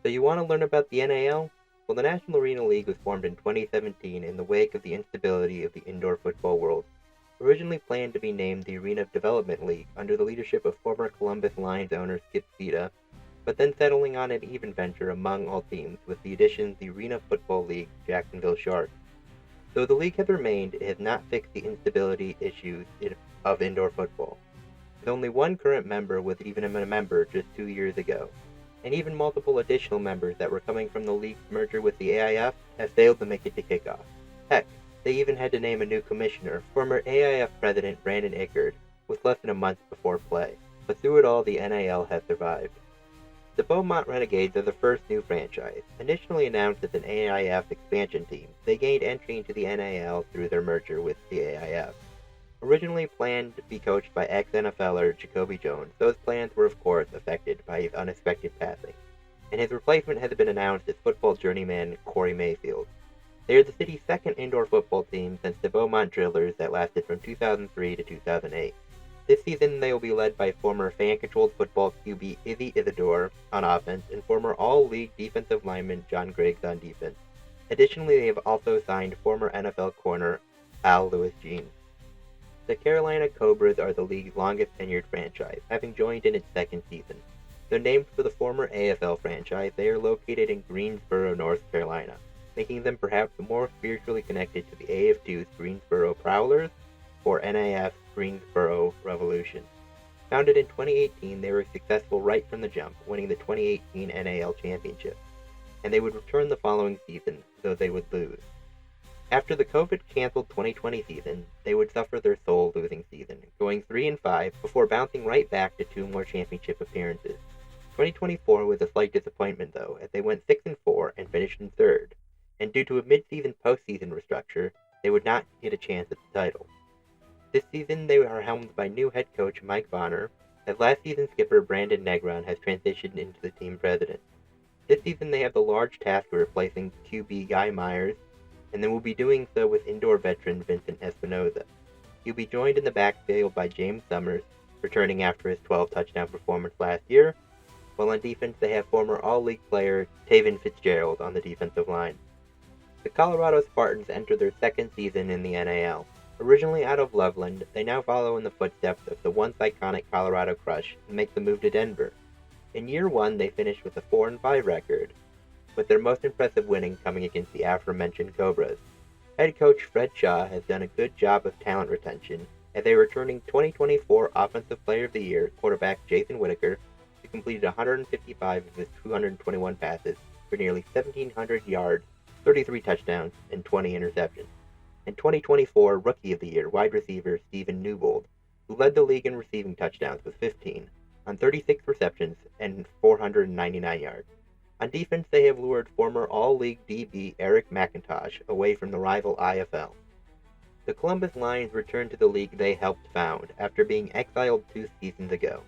So you want to learn about the NAL? Well, the National Arena League was formed in 2017 in the wake of the instability of the indoor football world. Originally planned to be named the Arena Development League under the leadership of former Columbus Lions owner Skip Spita, but then settling on an even venture among all teams with the addition of the Arena Football League Jacksonville Sharks. Though the league has remained, it has not fixed the instability issues of indoor football, with only one current member with even a member just 2 years ago, and even multiple additional members that were coming from the league's merger with the AIF have failed to make it to kickoff. Heck, they even had to name a new commissioner, former AIF president Brandon Ickard, with less than a month before play. But through it all, the NAL has survived. The Beaumont Renegades are the first new franchise. Initially announced as an AIF expansion team, they gained entry into the NAL through their merger with the AIF. Originally planned to be coached by ex-NFLer Jacoby Jones, those plans were of course affected by his unexpected passing, and his replacement has been announced as football journeyman Corey Mayfield. They are the city's second indoor football team since the Beaumont Drillers that lasted from 2003 to 2008. This season they will be led by former fan-controlled football QB Izzy Isidore on offense and former All-League defensive lineman John Griggs on defense. Additionally, they have also signed former NFL corner Al Lewis-Jean. The Carolina Cobras are the league's longest-tenured franchise, having joined in its second season. Though named for the former AFL franchise, they are located in Greensboro, North Carolina, making them perhaps more spiritually connected to the AF2's Greensboro Prowlers or NAF's Greensboro Revolution. Founded in 2018, they were successful right from the jump, winning the 2018 NAL Championship, and they would return the following season, though they would lose. After the COVID-canceled 2020 season, they would suffer their soul-losing season, going 3-5 before bouncing right back to 2 more championship appearances. 2024 was a slight disappointment, though, as they went 6-4 and finished in third, and due to a mid-season postseason restructure, they would not get a chance at the title. This season, they are helmed by new head coach Mike Bonner, as last season's skipper Brandon Negron has transitioned into the team president. This season, they have the large task of replacing QB Guy Myers, and they will be doing so with indoor veteran Vincent Espinoza. He'll be joined in the backfield by James Summers, returning after his 12-touchdown performance last year, while on defense they have former All-League player Taven Fitzgerald on the defensive line. The Colorado Spartans enter their second season in the NAL. Originally out of Loveland, they now follow in the footsteps of the once iconic Colorado Crush and make the move to Denver. In year one, they finished with a 4-5 record, with their most impressive winning coming against the aforementioned Cobras. Head coach Fred Shaw has done a good job of talent retention, as a returning 2024 Offensive Player of the Year quarterback Jason Whitaker, who completed 155 of his 221 passes for nearly 1,700 yards, 33 touchdowns, and 20 interceptions. And 2024 Rookie of the Year wide receiver Stephen Newbold, who led the league in receiving touchdowns with 15, on 36 receptions and 499 yards. On defense, they have lured former All-League DB Eric McIntosh away from the rival IFL. The Columbus Lions returned to the league they helped found after being exiled 2 seasons ago.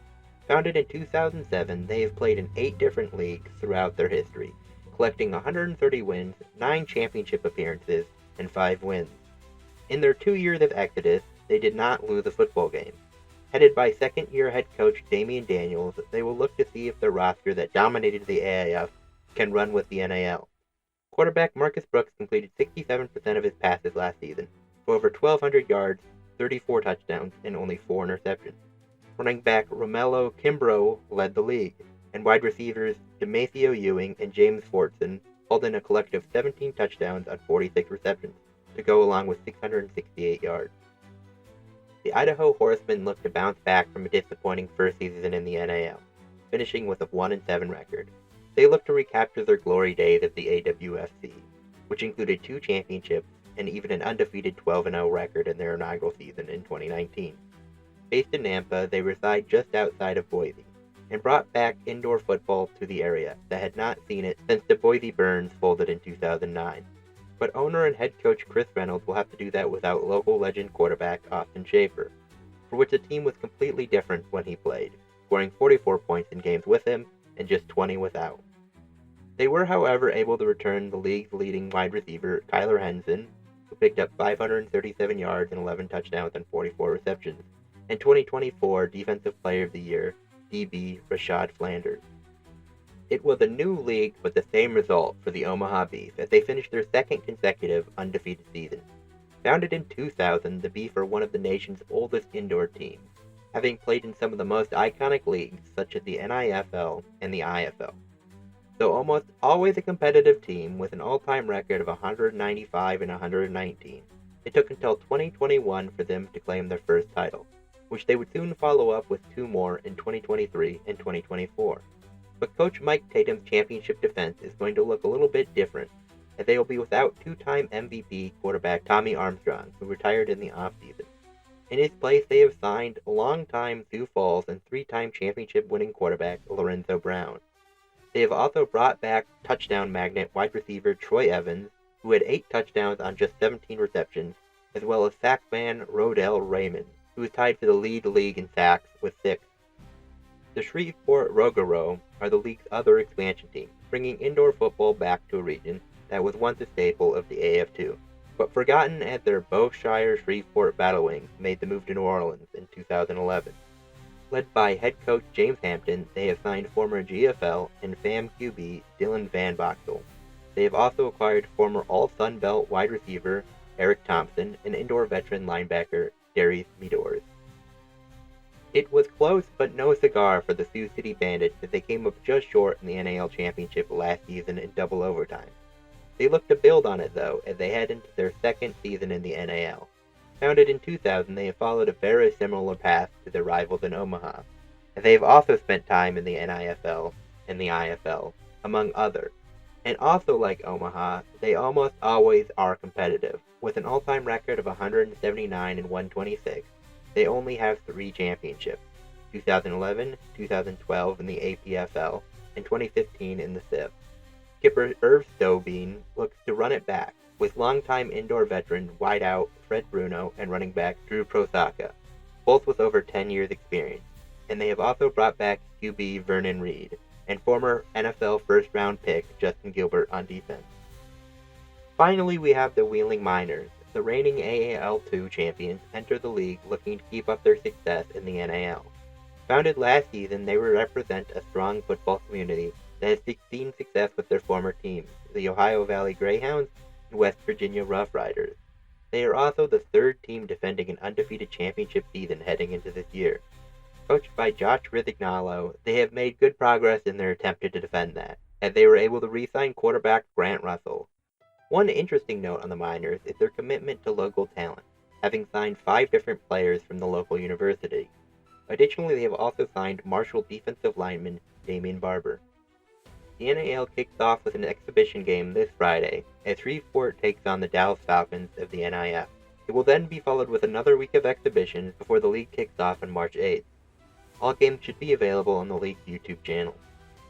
Founded in 2007, they have played in 8 different leagues throughout their history, collecting 130 wins, 9 championship appearances, and 5 wins. In their 2 years of exodus, they did not lose a football game. Headed by second-year head coach Damian Daniels, they will look to see if their roster that dominated the AIF can run with the NAL. Quarterback Marcus Brooks completed 67% of his passes last season, for over 1,200 yards, 34 touchdowns, and only 4 interceptions. Running back Romello Kimbrough led the league, and wide receivers Demetrio Ewing and James Fortson hauled in a collective 17 touchdowns on 46 receptions, to go along with 668 yards. The Idaho Horsemen look to bounce back from a disappointing first season in the NAL, finishing with a 1-7 record. They look to recapture their glory days of the AWFC, which included 2 championships and even an undefeated 12-0 record in their inaugural season in 2019. Based in Nampa, they reside just outside of Boise, and brought back indoor football to the area that had not seen it since the Boise Burns folded in 2009. But owner and head coach Chris Reynolds will have to do that without local legend quarterback Austin Schaefer, for which the team was completely different when he played, scoring 44 points in games with him and just 20 without. They were, however, able to return the league's leading wide receiver Kyler Henson, who picked up 537 yards and 11 touchdowns on 44 receptions, and 2024 Defensive Player of the Year DB Rashad Flanders. It was a new league, but the same result for the Omaha Beef, as they finished their second consecutive undefeated season. Founded in 2000, the Beef are one of the nation's oldest indoor teams, having played in some of the most iconic leagues such as the NIFL and the IFL. Though almost always a competitive team with an all-time record of 195 and 119, it took until 2021 for them to claim their first title, which they would soon follow up with two more in 2023 and 2024. But Coach Mike Tatum's championship defense is going to look a little bit different, as they will be without two-time MVP quarterback Tommy Armstrong, who retired in the offseason. In his place, they have signed longtime Sioux Falls and three-time championship-winning quarterback Lorenzo Brown. They have also brought back touchdown magnet wide receiver Troy Evans, who had 8 touchdowns on just 17 receptions, as well as sackman Rodell Raymond, who is tied for the league in sacks with 6. The Shreveport Rouxgaroux are the league's other expansion team, bringing indoor football back to a region that was once a staple of the AF2, but forgotten as their Beaushire-Shreveport Battlewings made the move to New Orleans in 2011. Led by head coach James Hampton, they have signed former GFL and FAM QB Dylan Van Boxel. They have also acquired former All-Sun Belt wide receiver Eric Thompson and indoor veteran linebacker Darius Meadors. It was close but no cigar for the Sioux City Bandits as they came up just short in the NAL championship last season in double overtime. They look to build on it though as they head into their second season in the NAL. Founded in 2000, they have followed a very similar path to their rivals in Omaha, and they have also spent time in the NIFL and the IFL, among others. And also like Omaha, they almost always are competitive. With an all-time record of 179 and 126, they only have 3 championships, 2011, 2012 in the APFL, and 2015 in the CIF. Skipper Irv Stobine looks to run it back, with longtime indoor veteran wideout Fred Bruno and running back Drew Prosaka, both with over 10 years experience, and they have also brought back QB Vernon Reed, and former NFL first-round pick Justin Gilbert on defense. Finally, we have the Wheeling Miners. The reigning AAL2 champions enter the league looking to keep up their success in the NAL. Founded last season, they represent a strong football community that has seen success with their former teams, the Ohio Valley Greyhounds and West Virginia Rough Riders. They are also the third team defending an undefeated championship season heading into this year. Coached by Josh Risignolo, they have made good progress in their attempt to defend that, as they were able to re-sign quarterback Grant Russell. One interesting note on the Miners is their commitment to local talent, having signed 5 different players from the local university. Additionally, they have also signed Marshall defensive lineman Damian Barber. The NAL kicks off with an exhibition game this Friday, as Shreveport takes on the Dallas Falcons of the NIF. It will then be followed with another week of exhibitions before the league kicks off on March 8th. All games should be available on the league's YouTube channel.